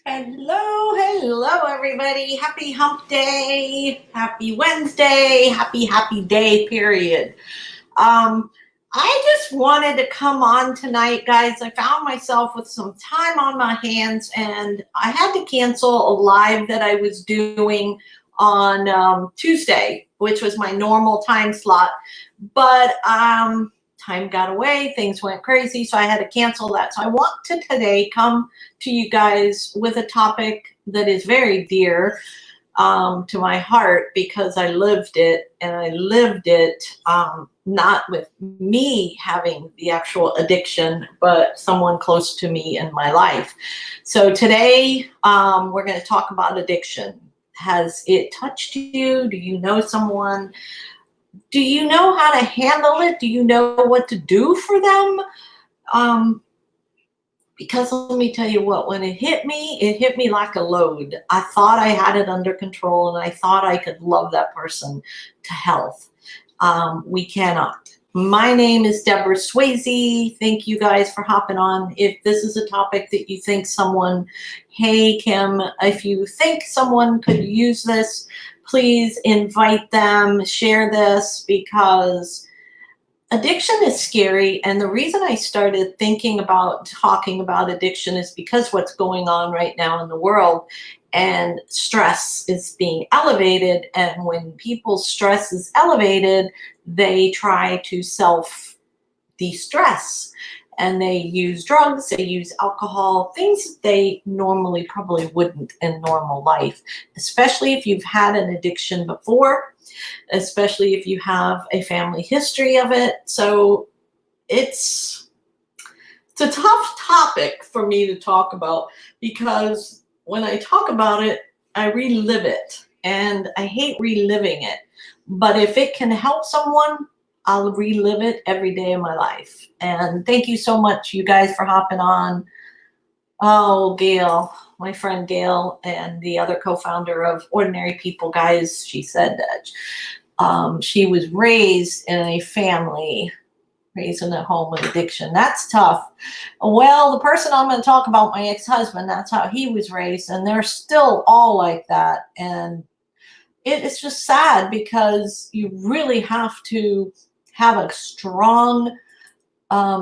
Hello, everybody. Happy hump day. Happy Wednesday. Happy day, period. Um, I just wanted to come on tonight, guys. I found myself with some time on my hands and I had to cancel a live that I was doing on Tuesday, which was my normal time slot. But time got away, things went crazy, so I had to cancel that. So I want to today come to you guys with a topic that is very dear to my heart because I lived it, and I lived it not with me having the actual addiction, but someone close to me in my life. So today we're going to talk about addiction. Has it touched you? Do you know someone? Do you know how to handle it? Do you know what to do for them? Um, because let me tell you what, when it hit me like a load. I thought I had it under control and I thought I could love that person to health. We cannot. My name is Deborah Swayze. Thank you guys for hopping on. If this is a topic that you think someone, hey Kim, if you think someone could use this, please invite them, share this, because addiction is scary. And the reason I started thinking about talking about addiction is because what's going on right now in the world, and stress is being elevated. And when people's stress is elevated, they try to self de-stress, and they use drugs, they use alcohol, things that they normally probably wouldn't in normal life, especially if you've had an addiction before, especially if you have a family history of it. So it's a tough topic for me to talk about, because when I talk about it, I relive it, and I hate reliving it. But if it can help someone, I'll relive it every day of my life. And thank you so much, you guys, for hopping on. Oh, Gail, my friend Gail, and the other co-founder of Ordinary People, guys, she said that she was raised in a family, raised in a home with addiction. That's tough. Well, the person I'm going to talk about, my ex-husband, that's how he was raised, and they're still all like that. And it's just sad, because you really have to have a strong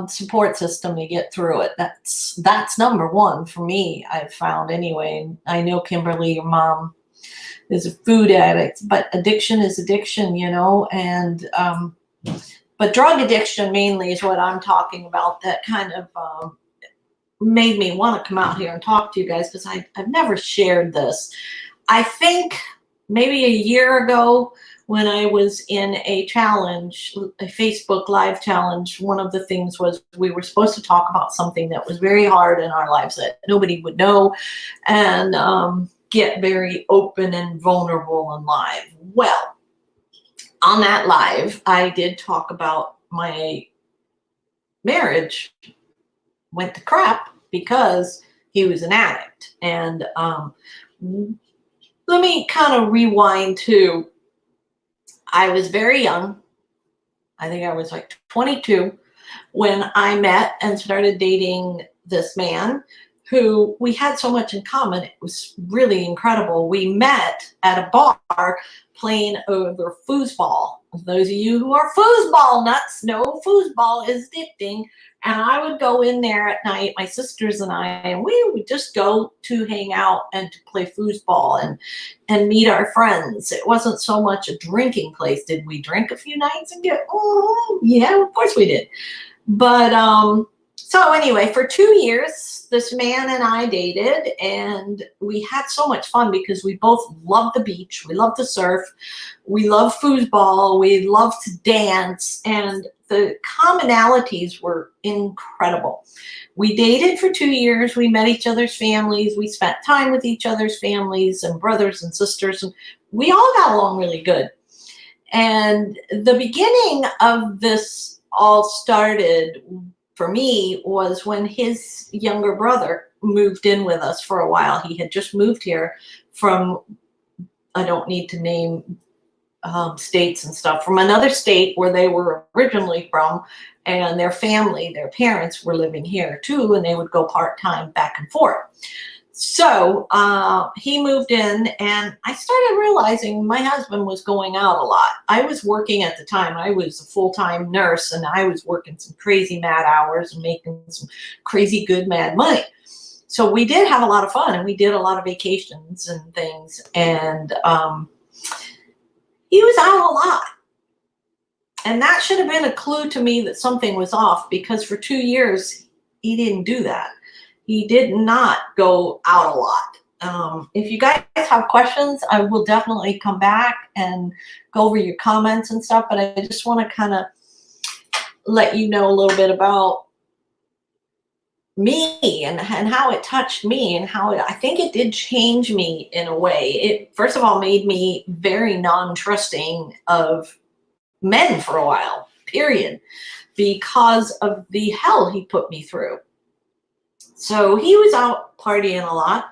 support system to get through it. That's number one for me, I've found anyway. I know, Kimberly, your mom is a food addict, but addiction is addiction, and but drug addiction mainly is what I'm talking about. That kind of made me want to come out here and talk to you guys, because I've never shared this. I think maybe a year ago, when I was in a challenge, a Facebook Live challenge, one of the things was we were supposed to talk about something that was very hard in our lives that nobody would know, and get very open and vulnerable in live. Well, on that live, I did talk about my marriage went to crap because he was an addict. And let me kind of rewind to, I was very young. I think I was like 22 when I met and started dating this man who we had so much in common. It was really incredible. We met at a bar playing over foosball. Those of you who are foosball nuts know foosball is addicting. And I would go in there at night, my sisters and I, and we would just go to hang out and to play foosball and meet our friends. It wasn't so much a drinking place. Did we drink a few nights and get, oh, yeah, of course we did. But so anyway, for 2 years, this man and I dated, and we had so much fun because we both loved the beach. We loved to surf. We loved foosball. We loved to dance, and the commonalities were incredible. We dated for 2 years. We met each other's families. We spent time with each other's families and brothers and sisters, and we all got along really good. And the beginning of this all started for me was when his younger brother moved in with us for a while. He had just moved here from, I don't need to name states and stuff, from another state where they were originally from, and their family, their parents were living here too, and they would go part-time back and forth. So he moved in, and I started realizing my husband was going out a lot. I was working at the time. I was a full-time nurse, and I was working some crazy mad hours and making some crazy good mad money. So we did have a lot of fun, and we did a lot of vacations and things. And he was out a lot. And that should have been a clue to me that something was off, because for 2 years, he didn't do that. He did not go out a lot. If you guys have questions, I will definitely come back and go over your comments and stuff, but I just want to kind of let you know a little bit about me and how it touched me, and how I think it did change me in a way. It, first of all, made me very non-trusting of men for a while, period, because of the hell he put me through. So he was out partying a lot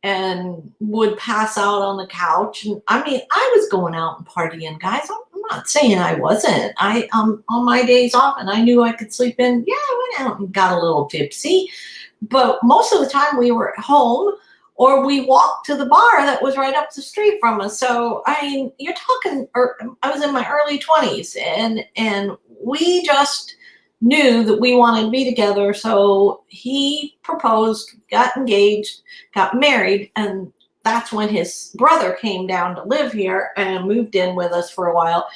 and would pass out on the couch. And I mean, I was going out and partying, guys. I'm not saying I wasn't. I on my days off and I knew I could sleep in, yeah, I went out and got a little tipsy. But most of the time we were at home, or we walked to the bar that was right up the street from us. So I mean, you're talking, I was in my early 20s, and we just knew that we wanted to be together. So he proposed, got engaged, got married, and that's when his brother came down to live here and moved in with us for a while.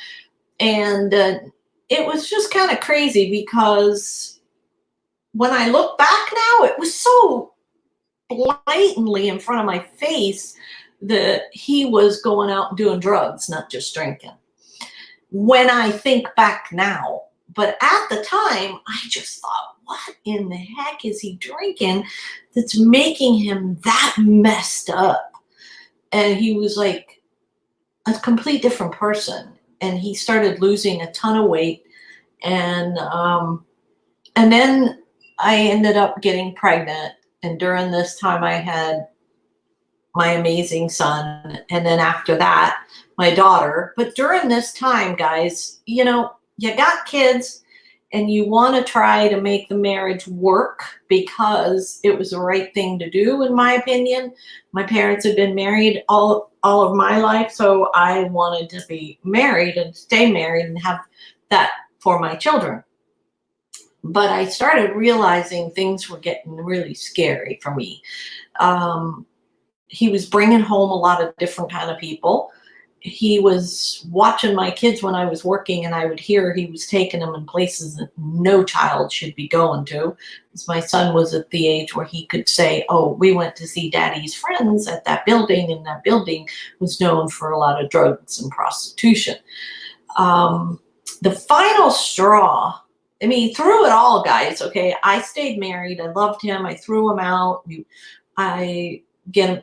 And it was just kind of crazy, because when I look back now, it was so blatantly in front of my face that he was going out and doing drugs, not just drinking. When I think back now, but at the time, I just thought, what in the heck is he drinking that's making him that messed up? And he was like a complete different person. And he started losing a ton of weight. And then I ended up getting pregnant. And during this time, I had my amazing son. And then after that, my daughter. But during this time, guys, you know, you got kids and you want to try to make the marriage work, because it was the right thing to do, in my opinion. My parents had been married all of my life, so I wanted to be married and stay married and have that for my children. But I started realizing things were getting really scary for me. He was bringing home a lot of different kind of people. He was watching my kids when I was working, and I would hear he was taking them in places that no child should be going to. Because my son was at the age where he could say, oh, we went to see daddy's friends at that building, and that building was known for a lot of drugs and prostitution. The final straw, I mean, through it all, guys, okay, I stayed married. I loved him. I threw him out. I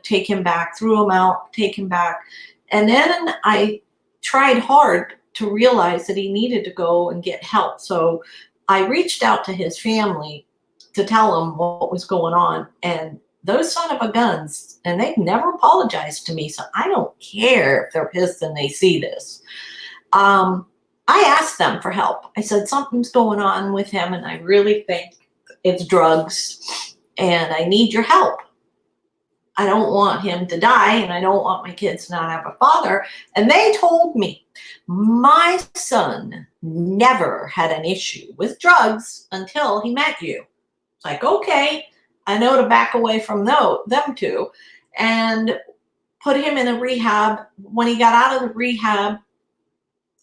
take him back, threw him out, take him back. And then I tried hard to realize that he needed to go and get help. So I reached out to his family to tell them what was going on. And those son of a guns, and they've never apologized to me. So I don't care if they're pissed and they see this. I asked them for help. I said, something's going on with him, and I really think it's drugs, and I need your help. I don't want him to die, and I don't want my kids to not have a father. And they told me, my son never had an issue with drugs until he met you. It's like, okay, I know to back away from them two, and put him in a rehab. When he got out of the rehab,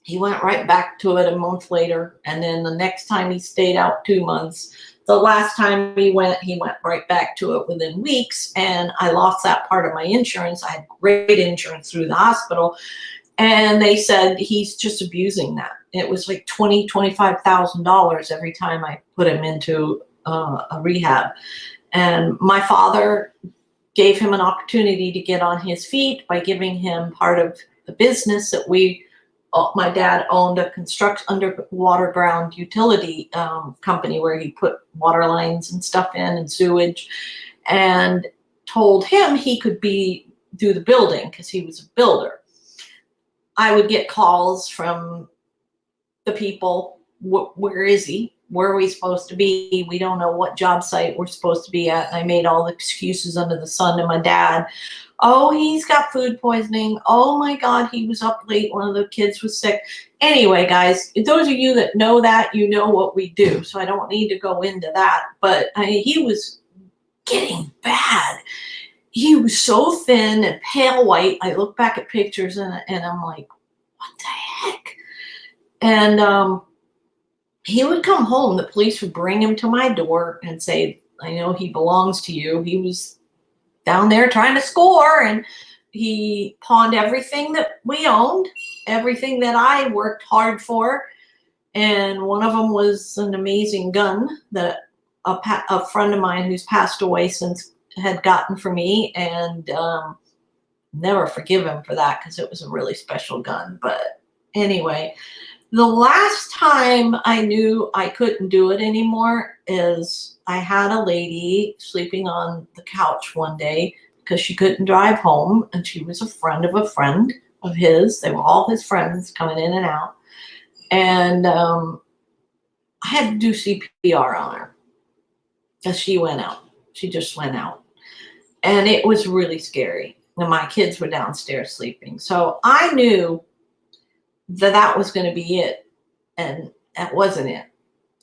he went right back to it a month later. And then the next time he stayed out 2 months. The last time he went right back to it within weeks. And I lost that part of my insurance. I had great insurance through the hospital. And they said he's just abusing that. It was like $25,000 every time I put him into a rehab. And my father gave him an opportunity to get on his feet by giving him part of the business that my dad owned, a underwater ground utility company where he put water lines and stuff in and sewage, and told him he could do the building because he was a builder. I would get calls from the people, where is he? where are we supposed to be? We don't know what job site we're supposed to be at. And I made all the excuses under the sun to my dad. Oh, he's got food poisoning. Oh my God, he was up late. One of the kids was sick. Anyway, guys, those of you that know that, you know what we do. So I don't need to go into that. But he was getting bad. He was so thin and pale white. I look back at pictures and I'm like, what the heck? And he would come home. The police would bring him to my door and say, I know he belongs to you. He was down there trying to score, and he pawned everything that we owned, everything that I worked hard for. And one of them was an amazing gun that a friend of mine who's passed away since had gotten for me, and never forgive him for that because it was a really special gun. But anyway, the last time I knew I couldn't do it anymore is I had a lady sleeping on the couch one day because she couldn't drive home, and she was a friend of his. They were all his friends coming in and out. And I had to do CPR on her because she went out. She just went out. And it was really scary. And my kids were downstairs sleeping. So I knew that was going to be it. And that wasn't it.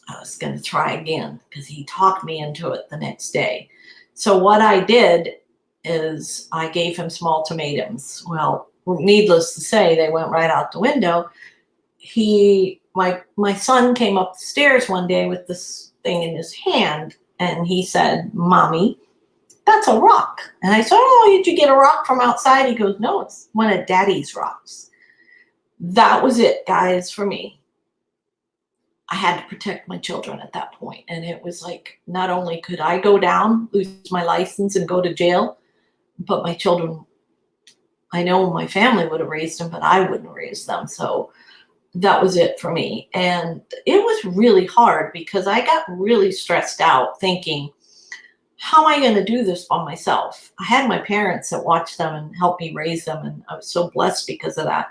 I was going to try again because he talked me into it the next day. So what I did is I gave him some ultimatums. Well, needless to say, they went right out the window. My son came up the stairs one day with this thing in his hand, and he said, Mommy, that's a rock. And I said, oh, did you get a rock from outside? He goes, no, it's one of Daddy's rocks. That was it, guys, for me. I had to protect my children at that point. And it was like, not only could I go down, lose my license and go to jail, but my children, I know my family would have raised them, but I wouldn't raise them. So that was it for me. And it was really hard because I got really stressed out thinking, how am I going to do this by myself? I had my parents that watched them and helped me raise them, and I was so blessed because of that.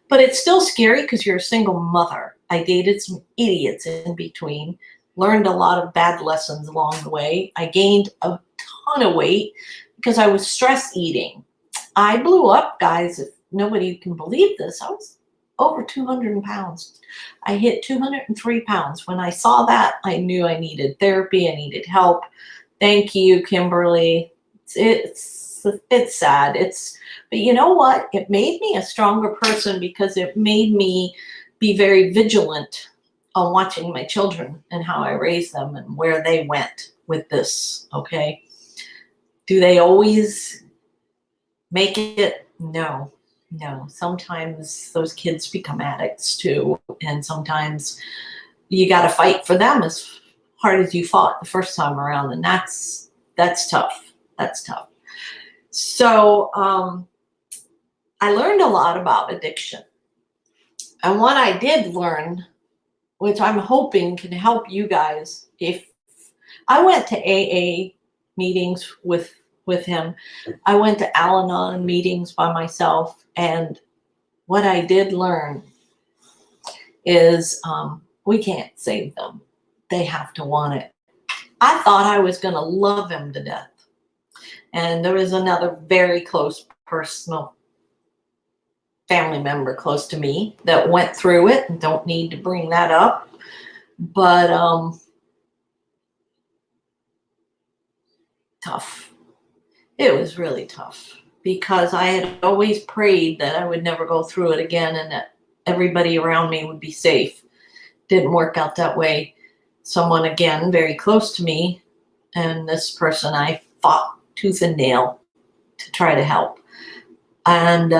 But it's still scary because you're a single mother. I dated some idiots in between, learned a lot of bad lessons along the way. I gained a ton of weight because I was stress eating. I blew up, guys. If nobody can believe this, I was over 200 pounds. I hit 203 pounds. When I saw that, I knew I needed therapy. I needed help. Thank you, Kimberly. It's sad. But you know what? It made me a stronger person because it made me be very vigilant on watching my children and how I raised them and where they went with this, okay? Do they always make it? No. Sometimes those kids become addicts too, and sometimes you got to fight for them as hard as you fought the first time around, and that's tough. That's tough. So I learned a lot about addiction. And what I did learn, which I'm hoping can help you guys, if I went to AA meetings with him, I went to Al-Anon meetings by myself, and what I did learn is we can't save them. They have to want it. I thought I was going to love him to death. And there was another very close personal family member close to me that went through it, and don't need to bring that up. But tough. It was really tough because I had always prayed that I would never go through it again and that everybody around me would be safe. Didn't work out that way. Someone, again, very close to me, and this person I fought tooth and nail to try to help. And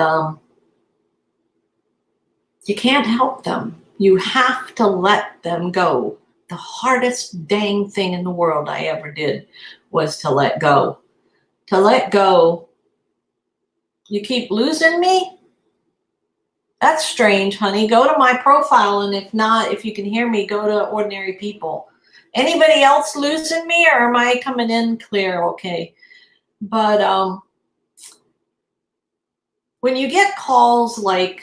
you can't help them. You have to let them go. The hardest dang thing in the world I ever did was to let go. To let go. You keep losing me? That's strange, honey. Go to my profile, and if not, if you can hear me, go to Ordinary People. Anybody else losing me, or am I coming in clear? Okay. But when you get calls like,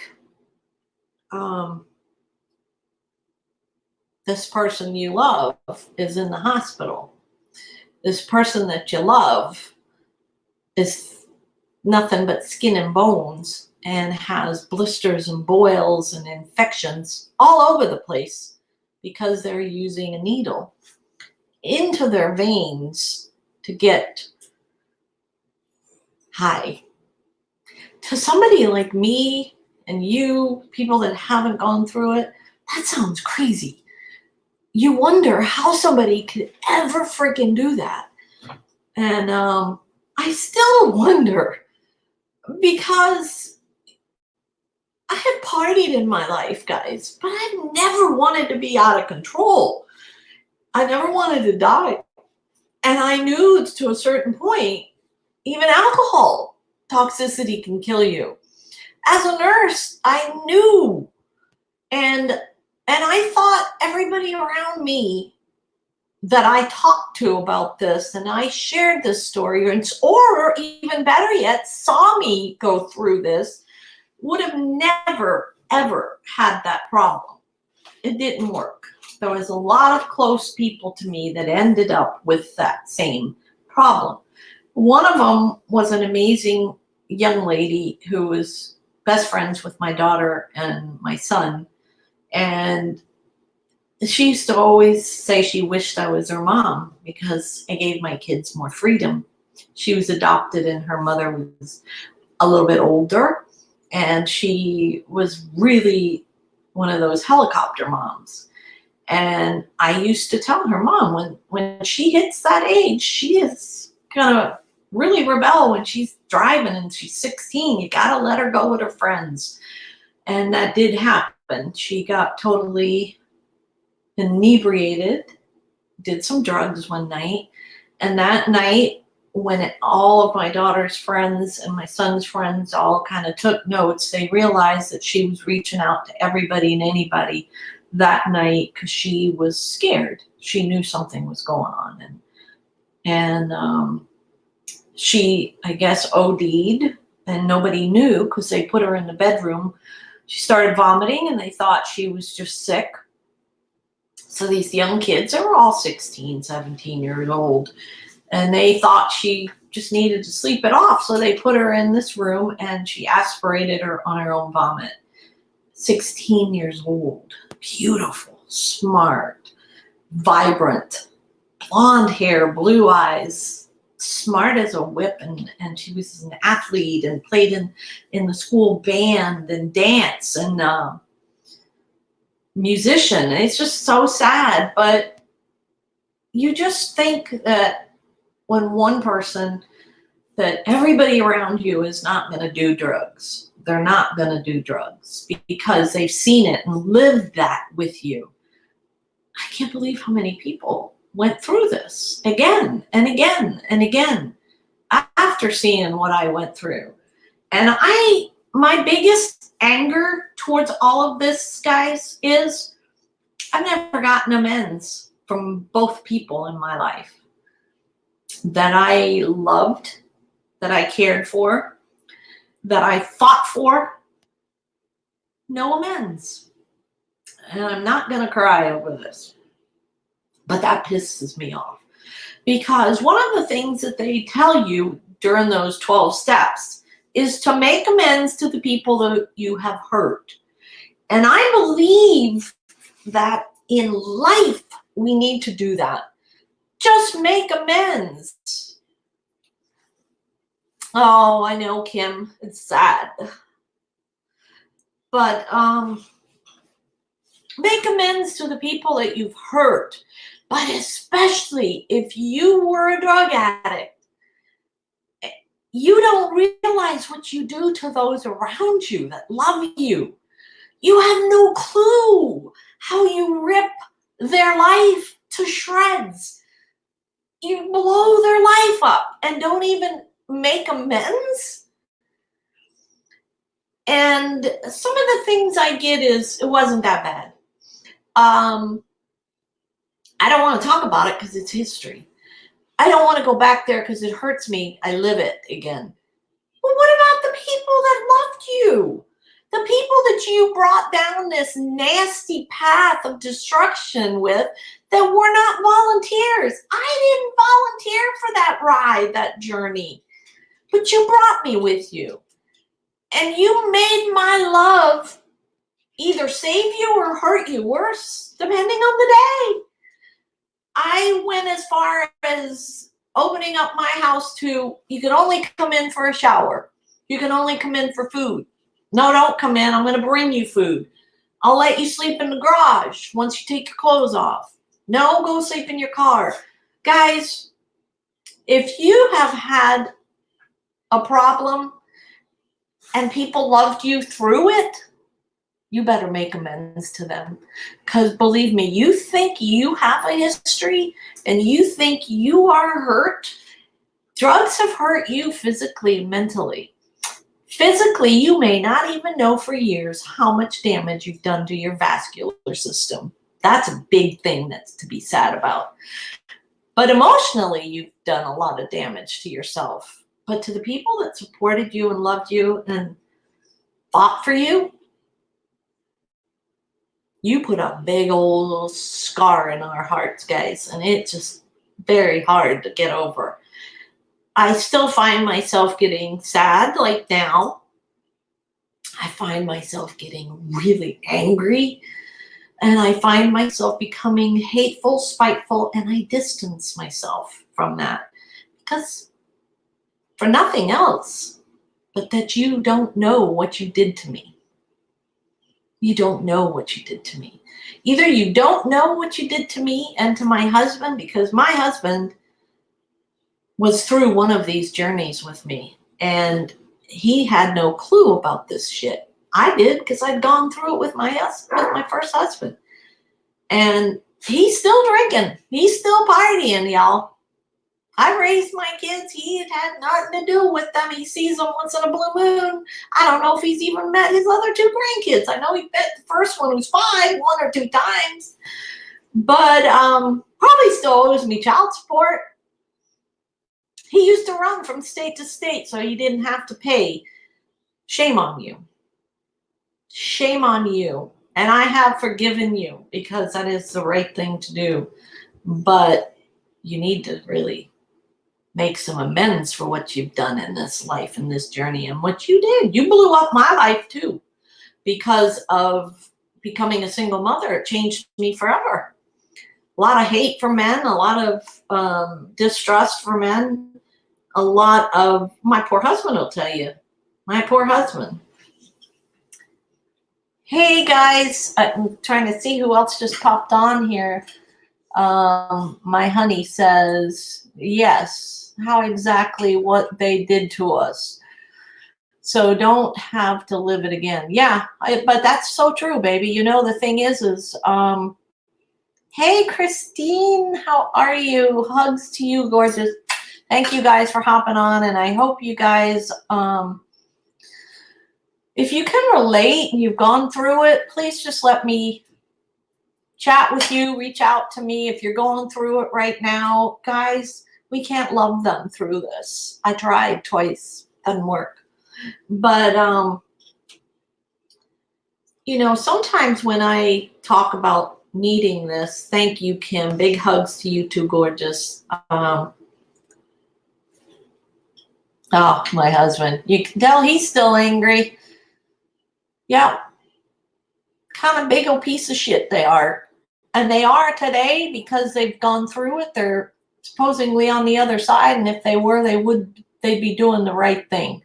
this person you love is in the hospital. This person that you love is nothing but skin and bones and has blisters and boils and infections all over the place because they're using a needle into their veins to get high. To somebody like me and you, people that haven't gone through it, that sounds crazy. You wonder how somebody could ever freaking do that. And I still wonder, because I have partied in my life, guys, but I've never wanted to be out of control. I never wanted to die. And I knew to a certain point, even alcohol toxicity can kill you. As a nurse, I knew. And I thought everybody around me that I talked to about this and I shared this story, or even better yet, saw me go through this, would have never, ever had that problem. It didn't work. There was a lot of close people to me that ended up with that same problem. One of them was an amazing young lady who was best friends with my daughter and my son. And she used to always say she wished I was her mom because I gave my kids more freedom. She was adopted and her mother was a little bit older, and she was really one of those helicopter moms. And I used to tell her, Mom, when she hits that age, she is gonna really rebel when she's driving and she's 16. You gotta let her go with her friends. And that did happen. She got totally inebriated, did some drugs one night, and that night, when all of my daughter's friends and my son's friends all kind of took notes, they realized that she was reaching out to everybody and anybody that night because she was scared. She knew something was going on, and she, I guess, OD'd, and nobody knew because they put her in the bedroom. She started vomiting, and they thought she was just sick. So these young kids, they were all 16, 17 years old, and they thought she just needed to sleep it off. So they put her in this room and she aspirated her on her own vomit. 16 years old, beautiful, smart, vibrant, blonde hair, blue eyes, smart as a whip. And she was an athlete and played in the school band and dance and musician. It's just so sad, but you just think that when one person, that everybody around you is not going to do drugs. They're not going to do drugs because they've seen it and lived that with you. I can't believe how many people went through this again and again and again after seeing what I went through. And my biggest anger towards all of this, guys, is I've never gotten amends from both people in my life that I loved, that I cared for, that I fought for. No amends. And I'm not going to cry over this. But that pisses me off. Because one of the things that they tell you during those 12 steps is to make amends to the people that you have hurt. And I believe that in life we need to do that. Just make amends. Oh, I know, Kim, it's sad. But make amends to the people that you've hurt. But especially if you were a drug addict, you don't realize what you do to those around you that love you. You have no clue how you rip their life to shreds. You blow their life up and don't even make amends. And some of the things I get is, it wasn't that bad. I don't want to talk about it because it's history. I don't want to go back there because it hurts me. I live it again. Well, what about the people that loved you? The people that you brought down this nasty path of destruction with that were not volunteers. I didn't volunteer for that ride, that journey, but you brought me with you. And you made my love either save you or hurt you, worse, depending on the day. I went as far as opening up my house to, you can only come in for a shower. You can only come in for food. No, don't come in. I'm going to bring you food. I'll let you sleep in the garage once you take your clothes off. No, go sleep in your car. Guys, if you have had a problem and people loved you through it, you better make amends to them. Because believe me, you think you have a history and you think you are hurt. Drugs have hurt you physically and mentally. Physically, you may not even know for years how much damage you've done to your vascular system. That's a big thing that's to be sad about. But emotionally, you've done a lot of damage to yourself. But to the people that supported you and loved you and fought for you, you put a big old scar in our hearts, guys. And it's just very hard to get over. I still find myself getting sad, like now. I find myself getting really angry. And I find myself becoming hateful, spiteful, and I distance myself from that. Because for nothing else, but that you don't know what you did to me. You don't know what you did to me. Either you don't know what you did to me and to my husband, because my husband was through one of these journeys with me, and he had no clue about this shit. I did, because I'd gone through it with my first husband. And he's still drinking. He's still partying, y'all. I raised my kids. He had nothing to do with them. He sees them once in a blue moon. I don't know if he's even met his other two grandkids. I know he met the first one who's 5, 1 or 2 times. But probably still owes me child support. He used to run from state to state so he didn't have to pay. Shame on you. Shame on you. And I have forgiven you because that is the right thing to do. But you need to really make some amends for what you've done in this life, in this journey, and what you did. You blew up my life too because of becoming a single mother. It changed me forever. A lot of hate for men, a lot of distrust for men, a lot of, my poor husband will tell you, my poor husband. Hey guys, I'm trying to see who else just popped on here. My honey says, yes, how exactly what they did to us. So don't have to live it again. Yeah, but that's so true, baby. You know, the thing is hey, Christine, how are you? Hugs to you, gorgeous. Thank you guys for hopping on, and I hope you guys, if you can relate and you've gone through it, please just let me chat with you, reach out to me if you're going through it right now. Guys, we can't love them through this. I tried twice, doesn't work. But, you know, sometimes when I talk about needing this, thank you, Kim. Big hugs to you too, gorgeous. Oh, my husband. You can tell he's still angry. Yeah. Kind of big old piece of shit they are. And they are today because they've gone through it. They're supposedly on the other side. And if they were, they'd be doing the right thing.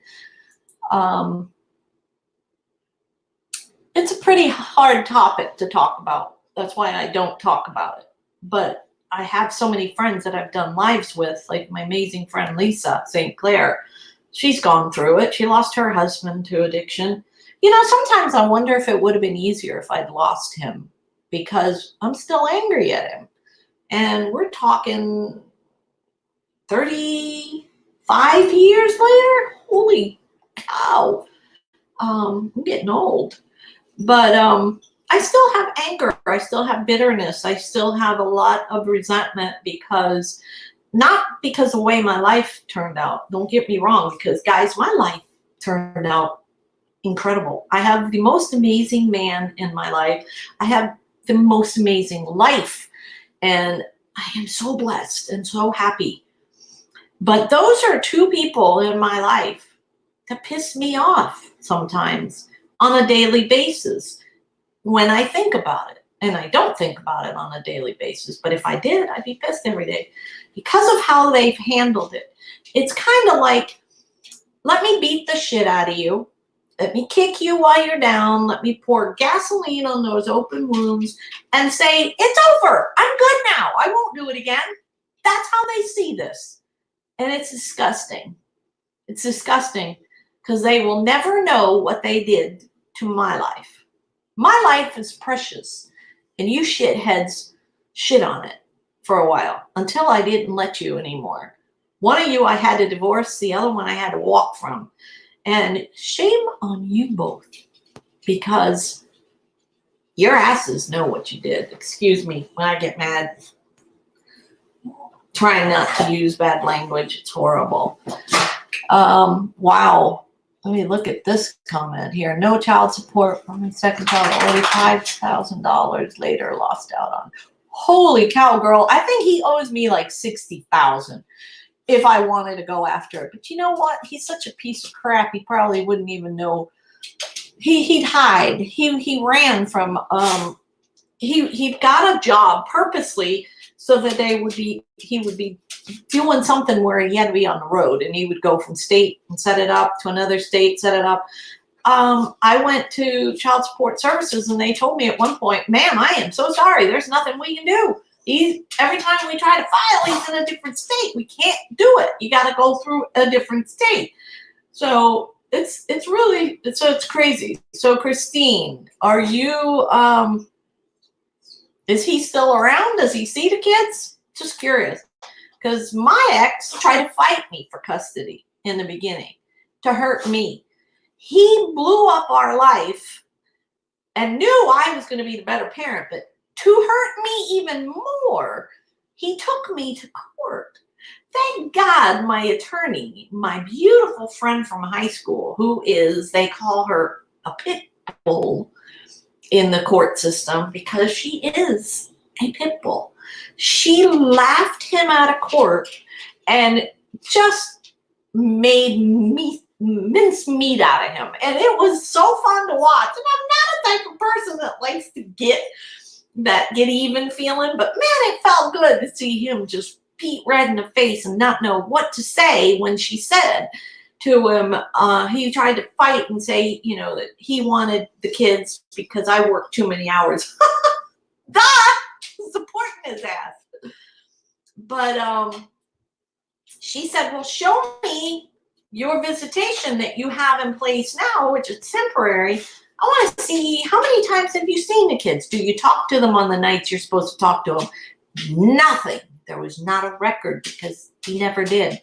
It's a pretty hard topic to talk about. That's why I don't talk about it. But I have so many friends that I've done lives with, like my amazing friend Lisa St. Clair. She's gone through it. She lost her husband to addiction. You know, sometimes I wonder if it would have been easier if I'd lost him, because I'm still angry at him. And we're talking 35 years later. Holy cow. I'm getting old. But I still have anger. I still have bitterness. I still have a lot of resentment because, not because of the way my life turned out. Don't get me wrong, because guys, my life turned out incredible. I have the most amazing man in my life. I have the most amazing life. And I am so blessed and so happy. But those are two people in my life that piss me off sometimes on a daily basis when I think about it. And I don't think about it on a daily basis. But if I did, I'd be pissed every day because of how they've handled it. It's kind of like, let me beat the shit out of you. Let me kick you while you're down. Let me pour gasoline on those open wounds and say, it's over. I'm good now. I won't do it again. That's how they see this. And it's disgusting. It's disgusting because they will never know what they did to my life. My life is precious. And you shitheads shit on it for a while until I didn't let you anymore. One of you I had to divorce. The other one I had to walk from. And shame on you both, because your asses know what you did. Excuse me when I get mad. Trying not to use bad language. It's horrible. Wow. Let me look at this comment here. No child support from my second child. Only $5,000 later lost out on. Holy cow, girl. I think he owes me like $60,000. If I wanted to go after it. But you know what? He's such a piece of crap. He probably wouldn't even know. He'd hide. He ran from, he got a job purposely so that he would be doing something where he had to be on the road, and he would go from state and set it up to another state, set it up. I went to Child Support Services, and they told me at one point, ma'am, I am so sorry. There's nothing we can do. Every time we try to file, he's in a different state. We can't do it. You got to go through a different state. So it's crazy. So Christine, are you, is he still around? Does he see the kids? Just curious. Because my ex tried to fight me for custody in the beginning to hurt me. He blew up our life and knew I was going to be the better parent, but to hurt me even more, he took me to court. Thank God my attorney, my beautiful friend from high school, who is, they call her a pit bull in the court system because she is a pit bull. She laughed him out of court and just made mince meat out of him. And it was so fun to watch. And I'm not a type of person that likes to get even feeling, but man, it felt good to see him just beat red in the face and not know what to say when she said to him, he tried to fight and say, that he wanted the kids because I worked too many hours. Supporting his ass. But she said, well, show me your visitation that you have in place now, which is temporary. I want to see, how many times have you seen the kids? Do you talk to them on the nights you're supposed to talk to them? Nothing. There was not a record because he never did.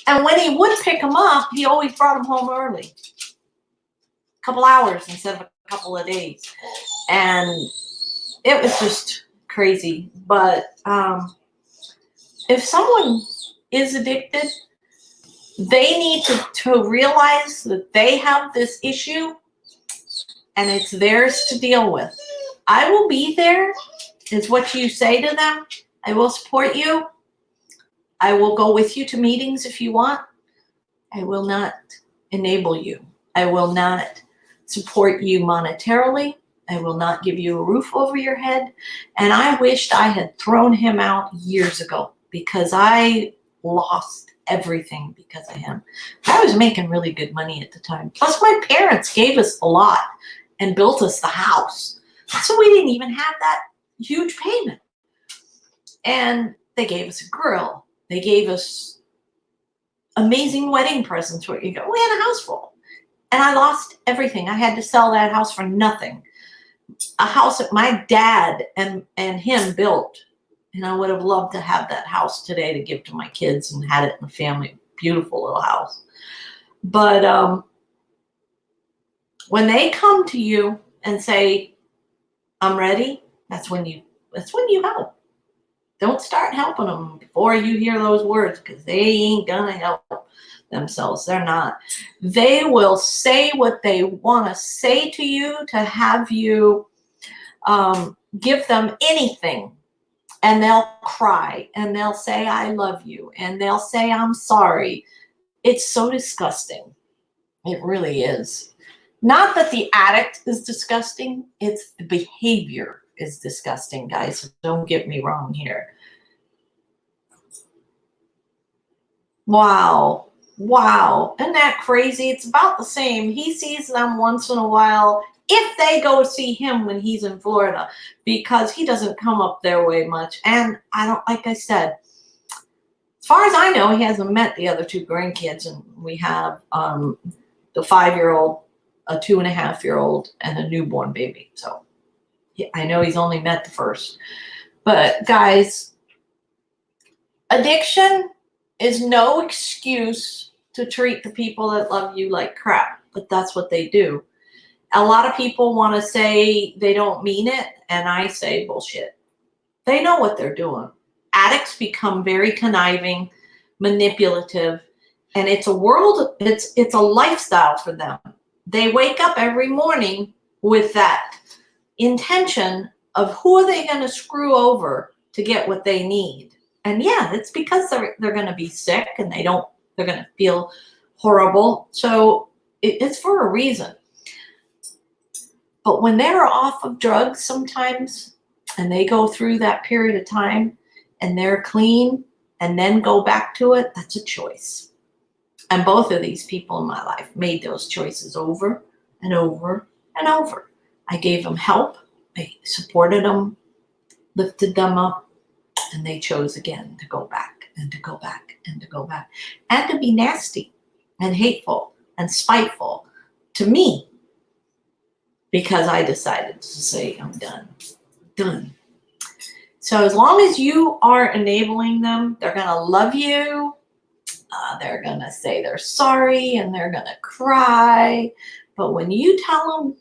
And when he would pick them up, he always brought them home early. A couple hours instead of a couple of days. And it was just crazy. But if someone is addicted, they need to realize that they have this issue and it's theirs to deal with. I will be there, is what you say to them. I will support you. I will go with you to meetings if you want. I will not enable you. I will not support you monetarily. I will not give you a roof over your head. And I wished I had thrown him out years ago because I lost everything because of him. I was making really good money at the time. Plus my parents gave us a lot and built us the house. So we didn't even have that huge payment. And they gave us a grill. They gave us amazing wedding presents where you go, we had a house full. And I lost everything. I had to sell that house for nothing. A house that my dad and him built. And I would have loved to have that house today to give to my kids and had it in the family. Beautiful little house. But when they come to you and say, I'm ready, that's when you help. Don't start helping them before you hear those words because they ain't gonna help. themselves. They're not. They will say what they want to say to you to have you give them anything. And they'll cry and they'll say, I love you. And they'll say, I'm sorry. It's so disgusting. It really is. Not that the addict is disgusting. It's the behavior is disgusting, guys. So don't get me wrong here. Wow. Wow. Isn't that crazy? It's about the same. He sees them once in a while if they go see him when he's in Florida, because he doesn't come up their way much. And I don't, like I said, as far as I know, he hasn't met the other two grandkids. And we have the 5-year-old, a 2.5-year-old, and a newborn baby. So I know he's only met the first. But guys, addiction is no excuse to treat the people that love you like crap, but that's what they do. A lot of people want to say they don't mean it, and I say bullshit. They know what they're doing. Addicts become very conniving, manipulative, and it's a world, it's a lifestyle for them. They wake up every morning with that intention of who are they going to screw over to get what they need. And yeah, it's because they're going to be sick and they're going to feel horrible. So it's for a reason. But when they're off of drugs sometimes and they go through that period of time and they're clean and then go back to it, that's a choice. And both of these people in my life made those choices over and over and over. I gave them help. I supported them, lifted them up, and they chose again to go back and to go back and to go back and to be nasty and hateful and spiteful to me. Because I decided to say, I'm done. Done. So as long as you are enabling them, they're going to love you. They're going to say they're sorry and they're going to cry. But when you tell them,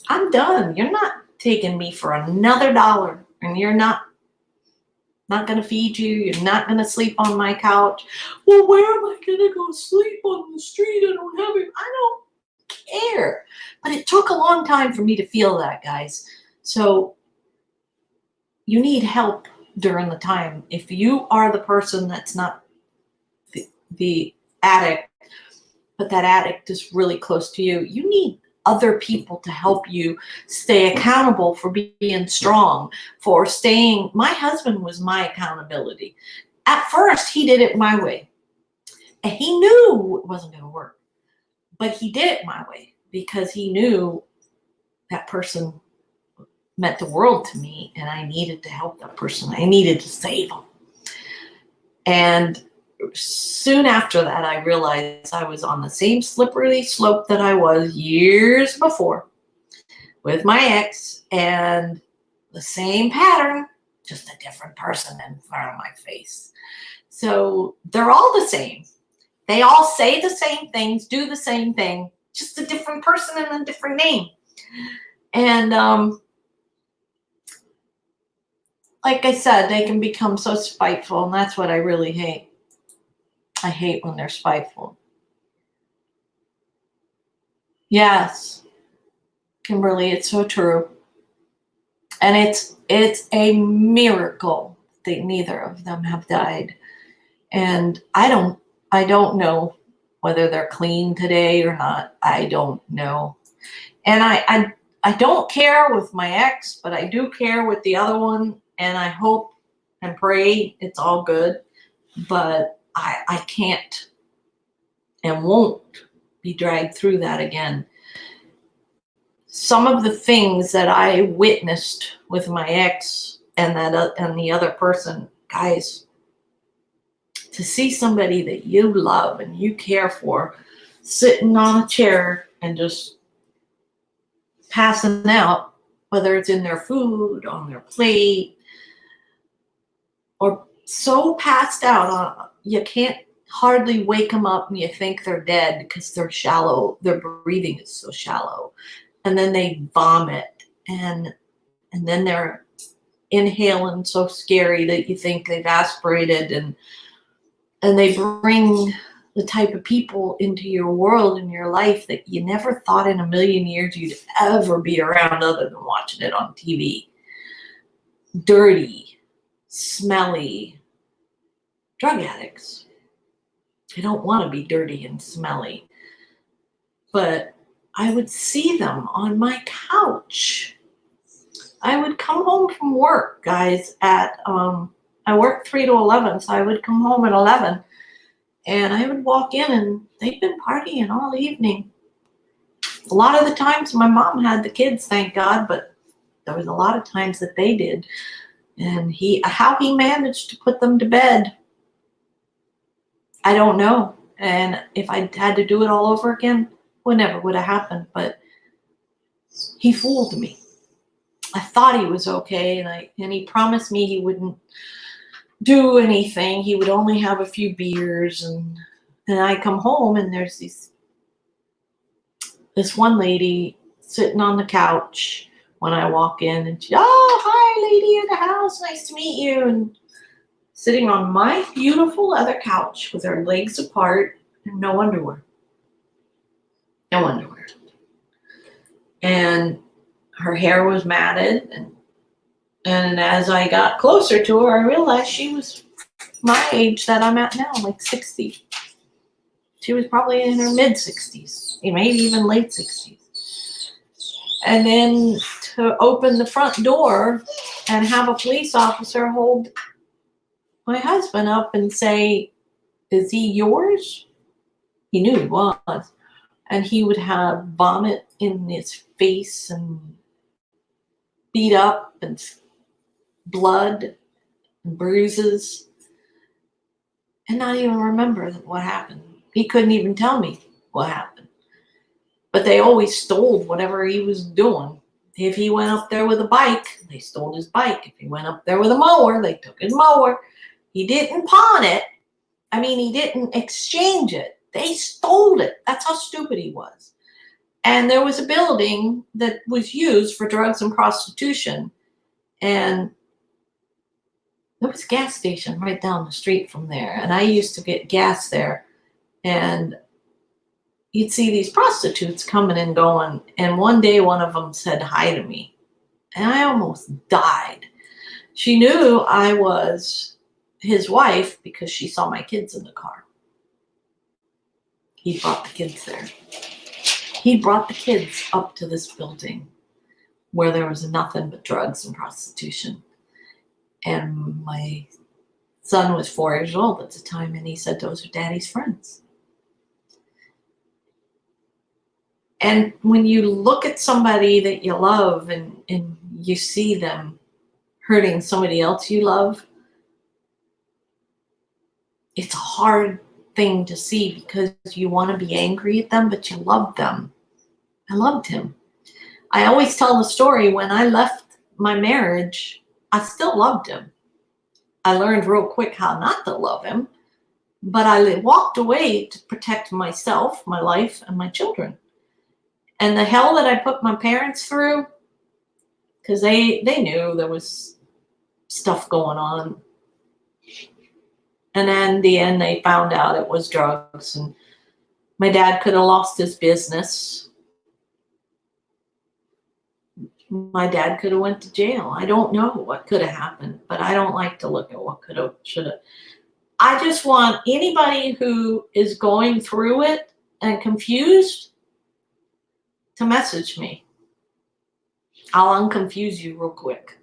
I'm done. You're not taking me for another dollar. And you're not going to feed you. You're not going to sleep on my couch. Well, where am I going to go sleep on the street? I don't have it. I don't care. But it took a long time for me to feel that, guys. So you need help during the time. If you are the person that's not the addict, but that addict is really close to you, you need other people to help you stay accountable for being strong, for staying. My husband was my accountability. At first, he did it my way. And he knew it wasn't going to work. But he did it my way because he knew that person meant the world to me and I needed to help that person. I needed to save them. And soon after that, I realized I was on the same slippery slope that I was years before with my ex, and the same pattern, just a different person in front of my face. So they're all the same. They all say the same things, do the same thing, just a different person and a different name. And like I said, they can become so spiteful, and that's what I really hate. I hate when they're spiteful. Yes, Kimberly, it's so true. And it's a miracle that neither of them have died. And I don't know whether they're clean today or not. I don't know. And I don't care with my ex, but I do care with the other one. And I hope and pray it's all good. But I can't and won't be dragged through that again. Some of the things that I witnessed with my ex and the other person, guys, to see somebody that you love and you care for sitting on a chair and just passing out, whether it's in their food, on their plate, or so passed out, you can't hardly wake them up and you think they're dead because they're shallow. Their breathing is so shallow. And then they vomit and then they're inhaling so scary that you think they've aspirated, and they bring the type of people into your world and your life that you never thought in a million years you'd ever be around other than watching it on TV. Dirty, smelly drug addicts. I don't want to be dirty and smelly, but I would see them on my couch. I would come home from work, guys, at, I worked 3 to 11, so I would come home at 11. And I would walk in and they'd been partying all evening. A lot of the times my mom had the kids, thank God, but there was a lot of times that they did. And how he managed to put them to bed, I don't know. And if I had to do it all over again, it never would have happened. But he fooled me. I thought he was okay, and he promised me he wouldn't do anything. He would only have a few beers, and I come home and there's this one lady sitting on the couch when I walk in, and she, oh, hi, lady of the house, nice to meet you, and sitting on my beautiful leather couch with her legs apart and no underwear. No underwear. And her hair was matted, and as I got closer to her, I realized she was my age that I'm at now, like 60. She was probably in her mid-60s, maybe even late 60s. And then to open the front door and have a police officer hold my husband up and say, is he yours? He knew he was. And he would have vomit in his face and beat up and blood and bruises, and not even remember what happened. He couldn't even tell me what happened. But they always stole whatever he was doing. If he went up there with a bike, they stole his bike. If he went up there with a mower, they took his mower. He didn't pawn it. I mean, he didn't exchange it. They stole it. That's how stupid he was. And there was a building that was used for drugs and prostitution, and there was a gas station right down the street from there. And I used to get gas there, and you'd see these prostitutes coming and going. And one day one of them said hi to me, and I almost died. She knew I was his wife because she saw my kids in the car. He brought the kids there. He brought the kids up to this building where there was nothing but drugs and prostitution. And my son was 4 years old at the time, and he said, those are daddy's friends. And when you look at somebody that you love and you see them hurting somebody else you love, it's a hard thing to see because you want to be angry at them, but you love them. I loved him. I always tell the story, when I left my marriage, I still loved him. I learned real quick how not to love him, but I walked away to protect myself, my life, and my children. And the hell that I put my parents through, because they knew there was stuff going on. And then in the end, they found out it was drugs, and my dad could have lost his business. My dad could have went to jail. I don't know what could have happened, but I don't like to look at what could have, should have. I just want anybody who is going through it and confused to message me. I'll unconfuse you real quick.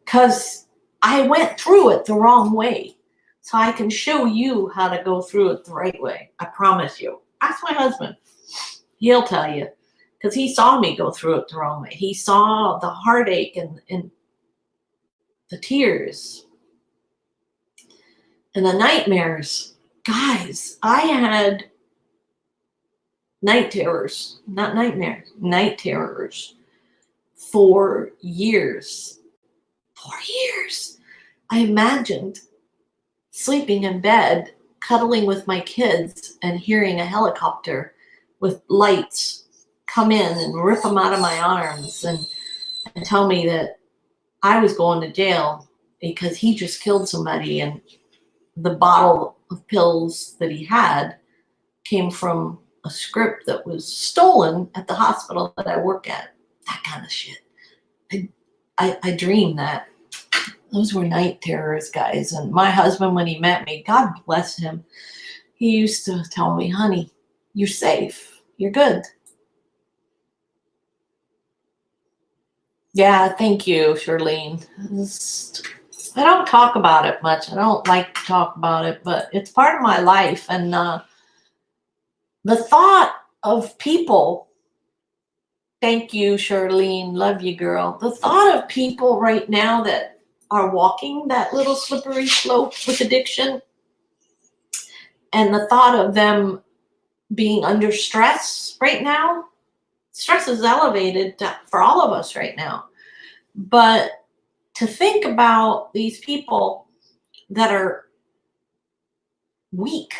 Because I went through it the wrong way. So I can show you how to go through it the right way. I promise you. Ask my husband. He'll tell you. Because he saw me go through it the wrong way. He saw the heartache and the tears and the nightmares. Guys, I had night terrors, not nightmares, night terrors for years. 4 years. I imagined sleeping in bed, cuddling with my kids, and hearing a helicopter with lights come in and rip them out of my arms and tell me that I was going to jail because he just killed somebody, and the bottle of pills that he had came from a script that was stolen at the hospital that I work at. That kind of shit. I dreamed that. Those were night terrors, guys. And my husband, when he met me, God bless him, he used to tell me, honey, you're safe. You're good. Yeah, thank you, Charlene. I don't talk about it much. I don't like to talk about it, but it's part of my life. And the thought of people, thank you, Charlene, love you, girl. The thought of people right now that are walking that little slippery slope with addiction, and the thought of them being under stress right now, stress is elevated for all of us right now. But to think about these people that are weak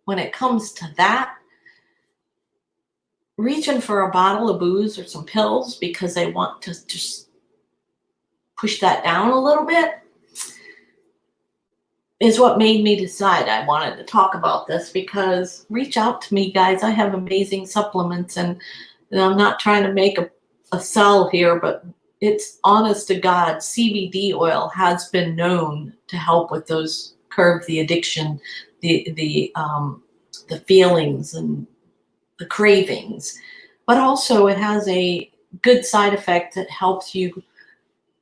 when it comes to that, reaching for a bottle of booze or some pills because they want to just push that down a little bit, is what made me decide I wanted to talk about this. Because reach out to me, guys. I have amazing supplements, and I'm not trying to make a sell here, but it's honest to God, CBD oil has been known to help with those, curb the addiction, the feelings and the cravings. But also it has a good side effect that helps you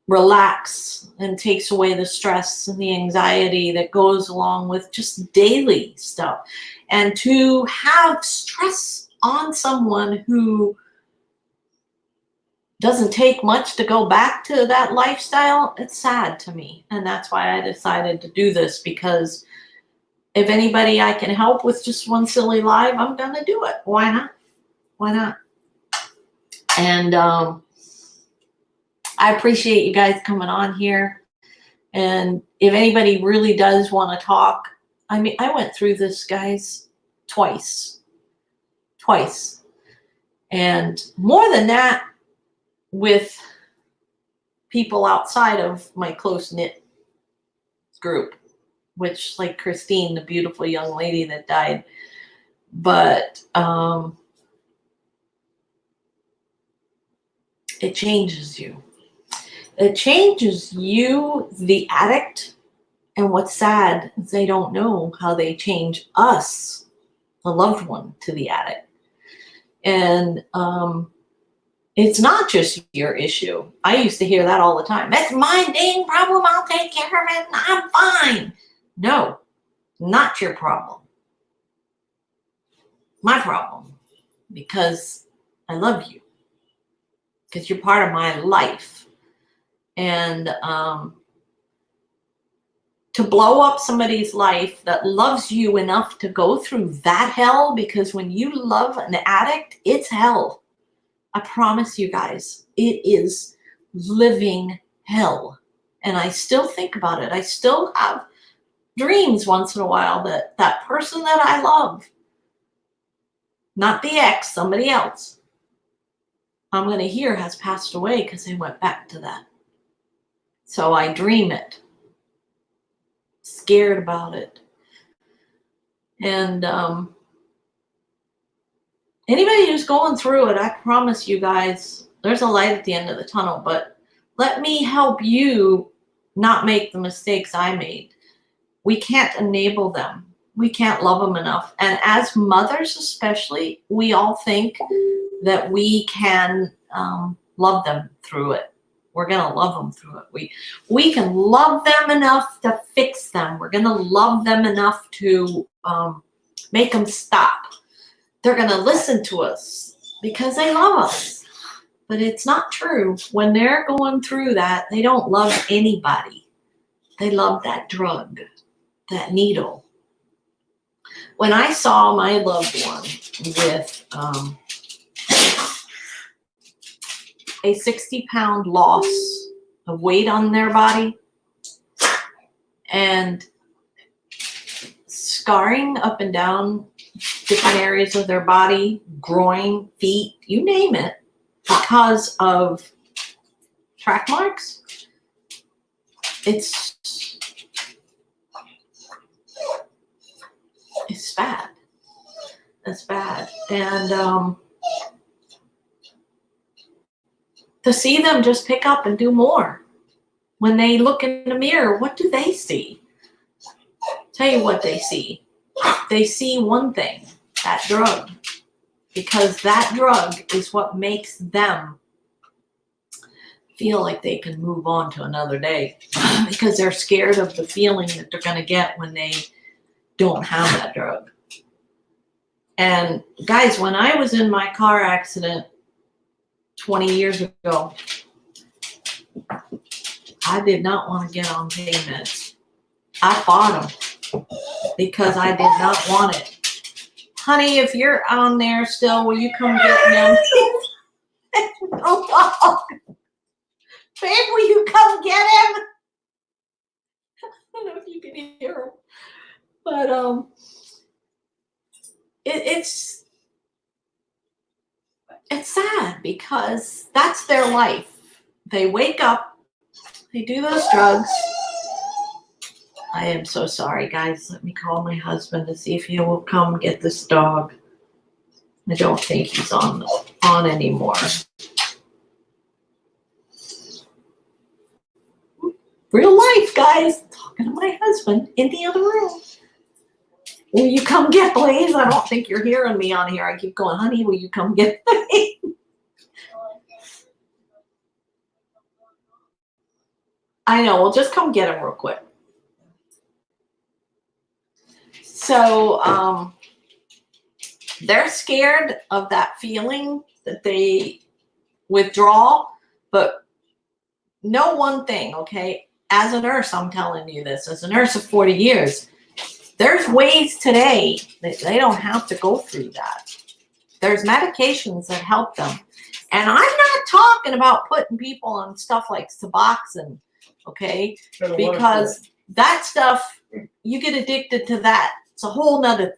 relax and takes away the stress and the anxiety that goes along with just daily stuff. And to have stress on someone who doesn't take much to go back to that lifestyle, it's sad to me. And that's why I decided to do this, because if anybody I can help with just one silly live, I'm going to do it. Why not? Why not? And I appreciate you guys coming on here. And if anybody really does want to talk, I mean, I went through this, guys, twice. And more than that, with people outside of my close-knit group, which, like Christine, the beautiful young lady that died. But it changes you. It changes you, the addict. And what's sad is they don't know how they change us, the loved one, to the addict. And it's not just your issue. I used to hear that all the time. That's my dang problem. I'll take care of it. And I'm fine. No, not your problem. My problem. Because I love you. Because you're part of my life. And to blow up somebody's life that loves you enough to go through that hell, because when you love an addict, it's hell. I promise you guys, it is living hell. And I still think about it. I still have dreams once in a while that that person that I love, not the ex, somebody else, I'm going to hear has passed away because they went back to that. So I dream it, scared about it. And anybody who's going through it, I promise you guys, there's a light at the end of the tunnel. But let me help you not make the mistakes I made. We can't enable them. We can't love them enough. And as mothers especially, we all think that we can love them through it. We're going to love them through it. We can love them enough to fix them. We're going to love them enough to make them stop. They're going to listen to us because they love us. But it's not true. When they're going through that, they don't love anybody. They love that drug, that needle. When I saw my loved one with a 60-pound loss of weight on their body and scarring up and down different areas of their body, groin, feet, you name it, because of track marks, it's It's bad. It's bad. And to see them just pick up and do more. When they look in the mirror, what do they see? Tell you what they see. They see one thing, that drug. Because that drug is what makes them feel like they can move on to another day. Because they're scared of the feeling that they're going to get when they don't have that drug. And guys, when I was in my car accident 20 years ago, I did not want to get on pain meds. I fought them because I did not want it. Honey, if you're on there still, will you come get him? Oh, babe, will you come get him? I don't know if you can hear him. But it's sad because that's their life. They wake up, they do those drugs. I am so sorry, guys. Let me call my husband to see if he will come get this dog. I don't think he's on anymore. Real life, guys. Talking to my husband in the other room. Will you come get Blaze? I don't think you're hearing me on here. I keep going, honey, will you come get Blaze? I know. Well, just come get him real quick. So they're scared of that feeling that they withdraw, but know one thing, okay? As a nurse, I'm telling you this. As a nurse of 40 years, there's ways today that they don't have to go through that. There's medications that help them. And I'm not talking about putting people on stuff like Suboxone, okay? Because that stuff, you get addicted to that. It's a whole nother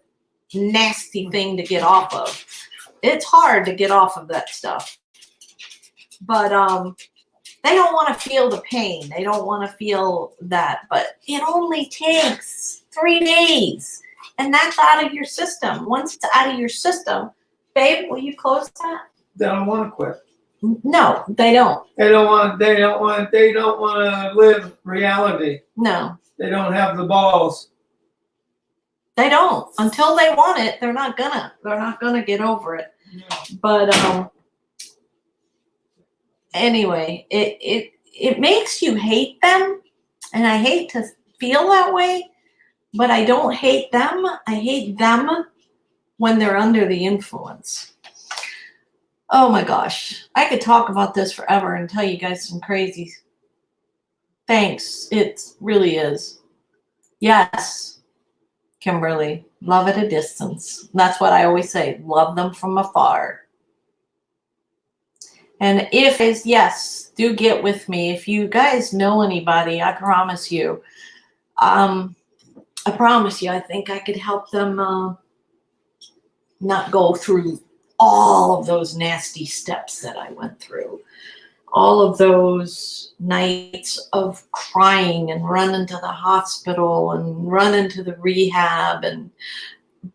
nasty thing to get off of. It's hard to get off of that stuff. But they don't want to feel the pain. They don't want to feel that. But it only takes 3 days. And that's out of your system. Once it's out of your system, babe, will you close that? They don't want to quit. No, they don't. They don't want to live reality. No. They don't have the balls. They don't. Until they want it, they're not gonna get over it. But anyway, it makes you hate them, and I hate to feel that way, but I don't hate them. I hate them when they're under the influence. Oh my gosh, I could talk about this forever and tell you guys some crazy thanks. It really is. Yes. Kimberly, love at a distance. That's what I always say. Love them from afar. And yes, do get with me. If you guys know anybody, I promise you, I think I could help them not go through all of those nasty steps that I went through. All of those nights of crying and running to the hospital and running to the rehab and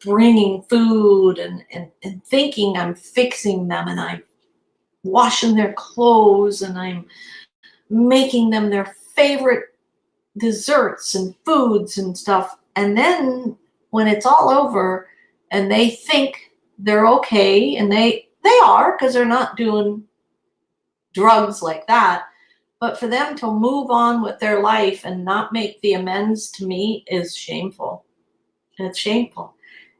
bringing food and thinking I'm fixing them and I'm washing their clothes and I'm making them their favorite desserts and foods and stuff. And then when it's all over and they think they're okay, and they are, because they're not doing drugs like that, but for them to move on with their life and not make the amends, to me, is shameful. It's shameful.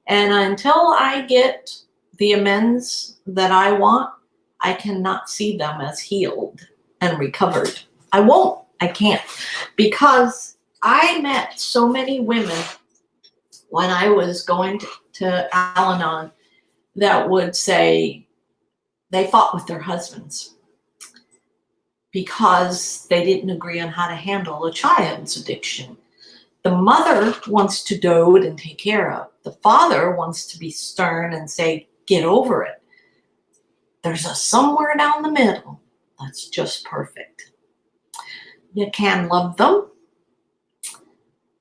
And until I get the amends that I want, I cannot see them as healed and recovered. I won't. I can't. Because I met so many women when I was going to Al-Anon that would say they fought with their husbands because they didn't agree on how to handle a child's addiction. The mother wants to dote and take care of. The father wants to be stern and say, get over it. There's a somewhere down the middle that's just perfect. You can love them,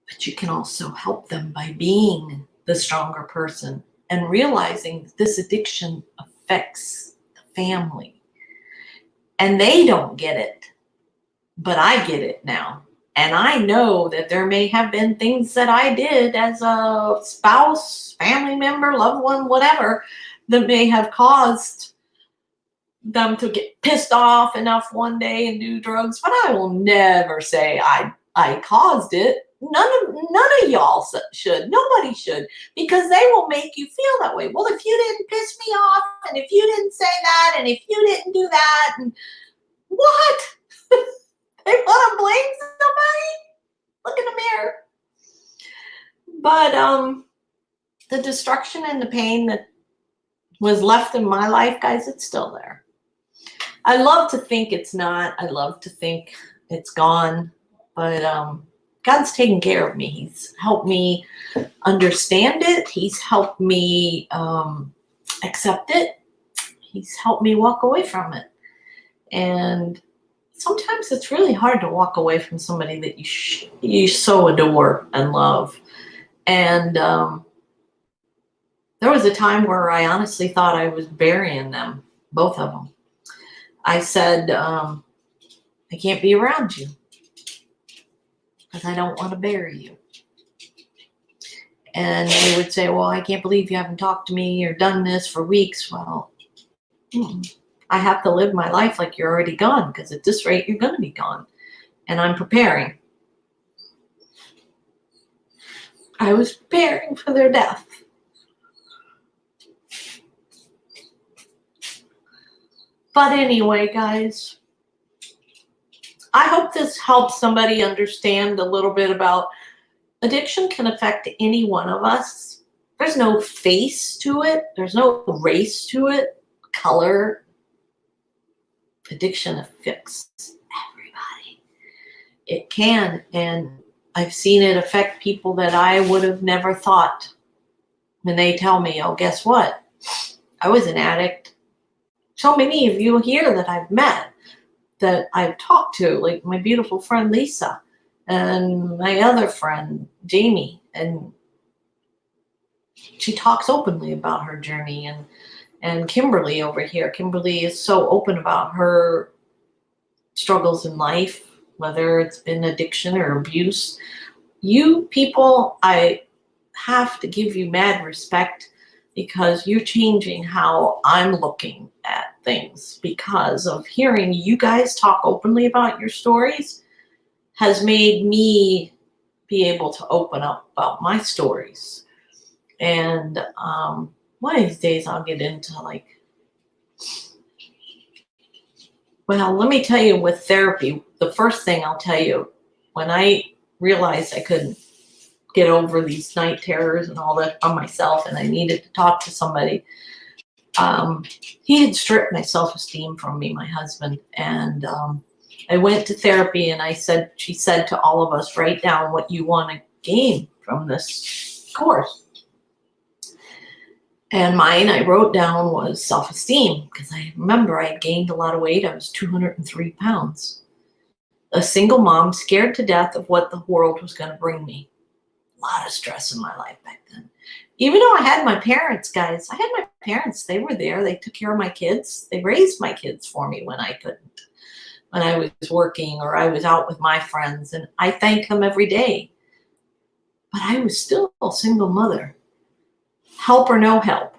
but you can also help them by being the stronger person and realizing this addiction affects the family. And they don't get it, but I get it now. And I know that there may have been things that I did as a spouse, family member, loved one, whatever, that may have caused them to get pissed off enough one day and do drugs. But I will never say I caused it. None of y'all should. Nobody should, because they will make you feel that way. Well, if you didn't piss me off, and if you didn't say that, and if you didn't do that, and what? They want to blame somebody? Look in the mirror. But the destruction and the pain that was left in my life, guys, it's still there. I love to think it's not. I love to think it's gone. But God's taken care of me. He's helped me understand it. He's helped me accept it. He's helped me walk away from it. And sometimes it's really hard to walk away from somebody that you so adore and love. And there was a time where I honestly thought I was burying them, both of them. I said, I can't be around you because I don't want to bury you. And they would say, well, I can't believe you haven't talked to me or done this for weeks. Well, I have to live my life like you're already gone, because at this rate, you're going to be gone. And I'm preparing. I was preparing for their death. But anyway, guys, I hope this helps somebody understand a little bit about addiction can affect any one of us. There's no face to it. There's no race to it, color. Addiction affects everybody. It can, and I've seen it affect people that I would have never thought. When they tell me, oh, guess what? I was an addict. So many of you here that I've met, that I've talked to, like my beautiful friend Lisa and my other friend Jamie, and she talks openly about her journey, and Kimberly over here. Kimberly is so open about her struggles in life, whether it's been addiction or abuse. You people, I have to give you mad respect, because you're changing how I'm looking at things, because of hearing you guys talk openly about your stories has made me be able to open up about my stories. And one of these days I'll get into well, let me tell you, with therapy, the first thing I'll tell you, when I realized I couldn't get over these night terrors and all that on myself, and I needed to talk to somebody, he had stripped my self-esteem from me, my husband. And I went to therapy, and she said to all of us, write down what you want to gain from this course. And mine, I wrote down, was self-esteem, because I remember I had gained a lot of weight. I was 203 pounds. A single mom, scared to death of what the world was going to bring me. A lot of stress in my life back then. Even though I had my parents, guys, I had my parents. They were there. They took care of my kids. They raised my kids for me when I couldn't, when I was working or I was out with my friends. And I thank them every day. But I was still a single mother. Help or no help.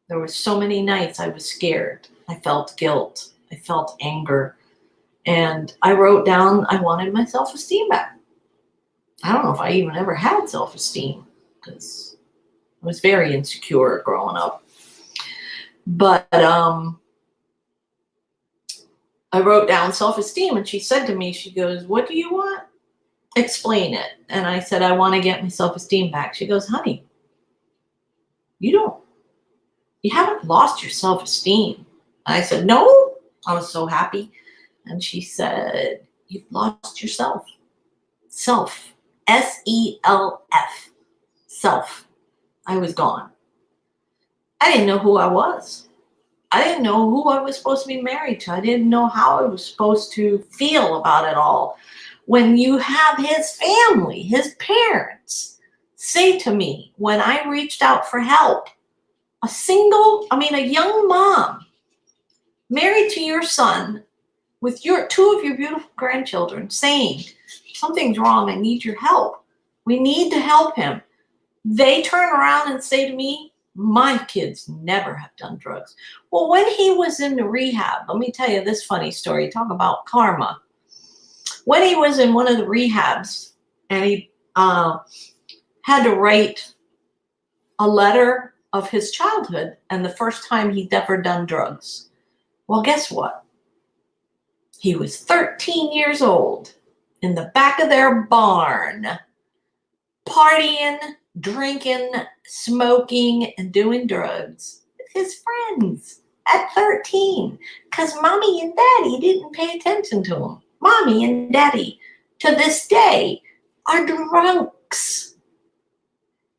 There were so many nights I was scared. I felt guilt. I felt anger. And I wrote down I wanted my self-esteem back. I don't know if I even ever had self-esteem, because I was very insecure growing up. But I wrote down self-esteem, and she said to me, she goes, what do you want? Explain it. And I said, I want to get my self-esteem back. She goes, honey, you haven't lost your self-esteem. And I said, no. I was so happy. And she said, you've lost yourself. Self. S-E-L-F. Self. I was gone. I didn't know who I was. I didn't know who I was supposed to be married to. I didn't know how I was supposed to feel about it all. When you have his family, his parents, say to me when I reached out for help, a young mom married to your son with two of your beautiful grandchildren saying, something's wrong, I need your help. We need to help him. They turn around and say to me, my kids never have done drugs. Well, when he was in the rehab, let me tell you this funny story. Talk about karma. When he was in one of the rehabs and he had to write a letter of his childhood and the first time he'd ever done drugs. Well, guess what? He was 13 years old in the back of their barn, partying, drinking, smoking, and doing drugs with his friends at 13 because mommy and daddy didn't pay attention to him. Mommy and daddy, to this day, are drunks.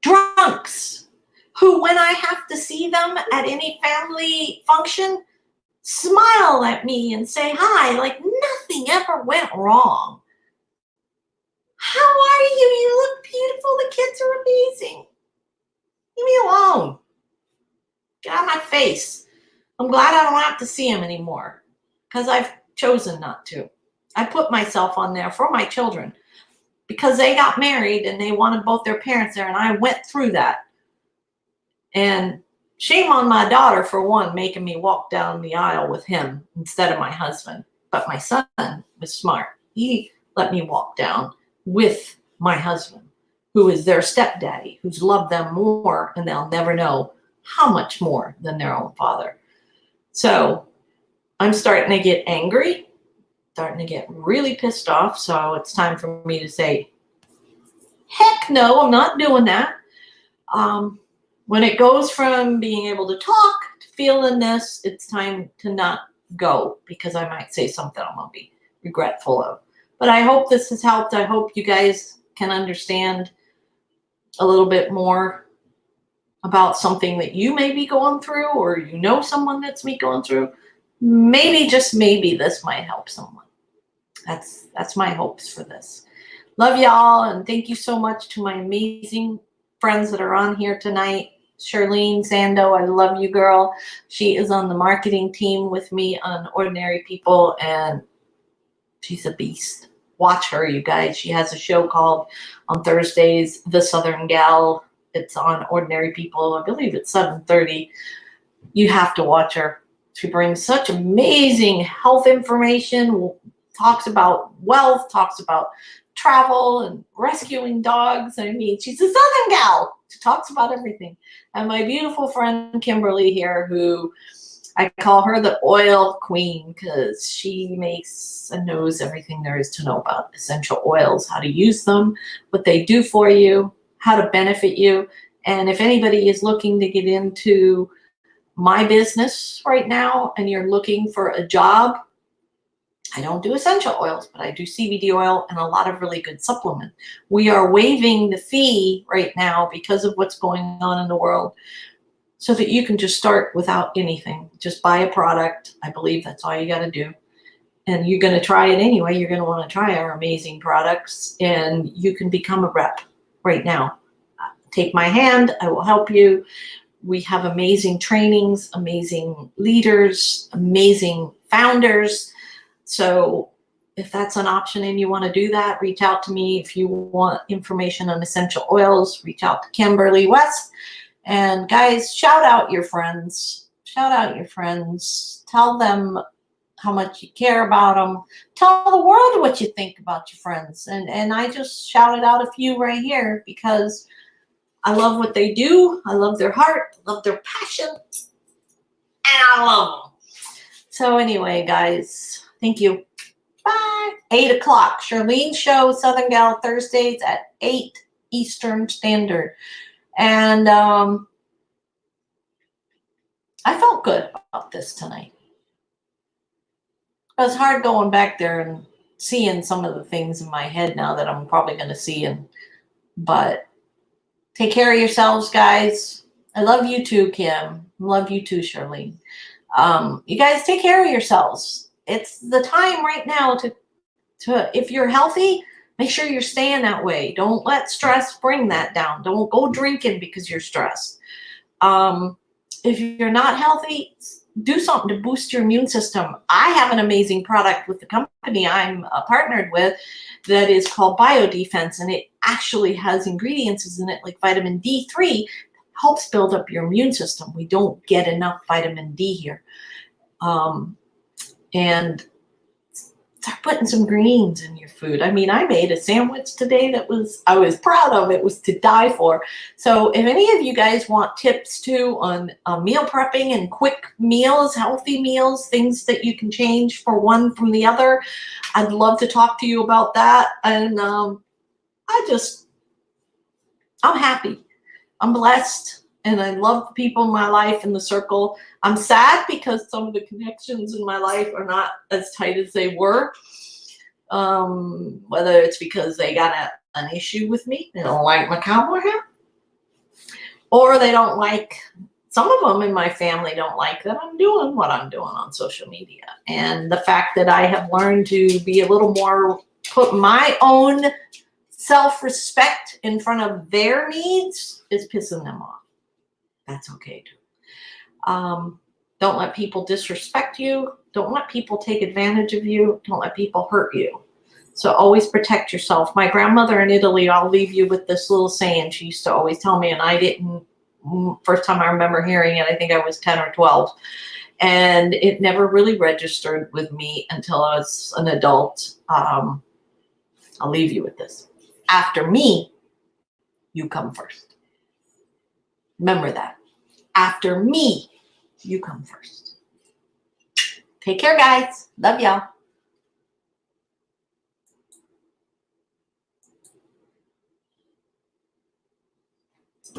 Drunks who, when I have to see them at any family function, smile at me and say hi like nothing ever went wrong. How are you? You look beautiful. The kids are amazing. Leave me alone. Get out of my face. I'm glad I don't have to see him anymore because I've chosen not to. I put myself on there for my children because they got married and they wanted both their parents there, and I went through that. And shame on my daughter, for one, making me walk down the aisle with him instead of my husband. But my son was smart. He let me walk down with my husband, who is their stepdaddy, who's loved them more, and they'll never know how much more than their own father. So I'm starting to get angry, starting to get really pissed off. So it's time for me to say, heck no, I'm not doing that. When it goes from being able to talk to feeling this, it's time to not go because I might say something I'm going to be regretful of. But I hope this has helped. I hope you guys can understand a little bit more about something that you may be going through, or you know someone that's going through. Maybe, just maybe, this might help someone. That's my hopes for this. Love y'all, and thank you so much to my amazing friends that are on here tonight. Charlene Zando, I love you, girl. She is on the marketing team with me on Ordinary People, and she's a beast. Watch her, you guys. She has a show called on Thursdays, The Southern Gal. It's on Ordinary People. I believe it's 7:30. You have to watch her. She brings such amazing health information, talks about wealth, talks about travel and rescuing dogs. I mean, she's a Southern gal. She talks about everything. And my beautiful friend Kimberly here, who I call her the oil queen because she makes and knows everything there is to know about essential oils, how to use them, what they do for you, how to benefit you. And if anybody is looking to get into my business right now and you're looking for a job, I don't do essential oils, but I do CBD oil and a lot of really good supplement. We are waiving the fee right now because of what's going on in the world so that you can just start without anything. Just buy a product. I believe that's all you got to do. And you're going to try it anyway. You're going to want to try our amazing products, and you can become a rep right now. Take my hand. I will help you. We have amazing trainings, amazing leaders, amazing founders. So if that's an option and you want to do that, reach out to me. If you want information on essential oils, reach out to Kimberly West. And guys, shout out your friends. Shout out your friends. Tell them how much you care about them. Tell the world what you think about your friends. And I just shouted out a few right here because I love what they do. I love their heart. I love their passion. And I love them. So anyway, guys, thank you. Bye. 8 o'clock. Charlene's show, Southern Gal, Thursdays at 8 Eastern Standard. And I felt good about this tonight. It was hard going back there and seeing some of the things in my head now that I'm probably going to see. But take care of yourselves, guys. I love you too, Kim. Love you too, Charlene. You guys take care of yourselves. It's the time right now to if you're healthy, Make sure you're staying that way. Don't let stress bring that down. Don't go drinking because you're stressed. If you're not healthy, do something to boost your immune system. I have an amazing product with the company I'm partnered with that is called Biodefense, and it actually has ingredients in it like vitamin D3, helps build up your immune system. We don't get enough vitamin D here. And start putting some greens in your food. I mean, I made a sandwich today that I was proud of. It was to die for. So if any of you guys want tips too on meal prepping and quick meals, healthy meals, things that you can change for one from the other, I'd love to talk to you about that. And I'm happy. I'm blessed. And I love the people in my life in the circle. I'm sad because some of the connections in my life are not as tight as they were. Whether it's because they got an issue with me, they don't like my cowboy hat, or they don't like, some of them in my family don't like that I'm doing what I'm doing on social media. And the fact that I have learned to be a little more, put my own self-respect in front of their needs is pissing them off. That's okay too. Don't let people disrespect you. Don't let people take advantage of you. Don't let people hurt you. So always protect yourself. My grandmother in Italy, I'll leave you with this little saying she used to always tell me, and I didn't, first time I remember hearing it, I think I was 10 or 12. And it never really registered with me until I was an adult. I'll leave you with this. After me, you come first. Remember that. After me, you come first. Take care, guys. Love y'all.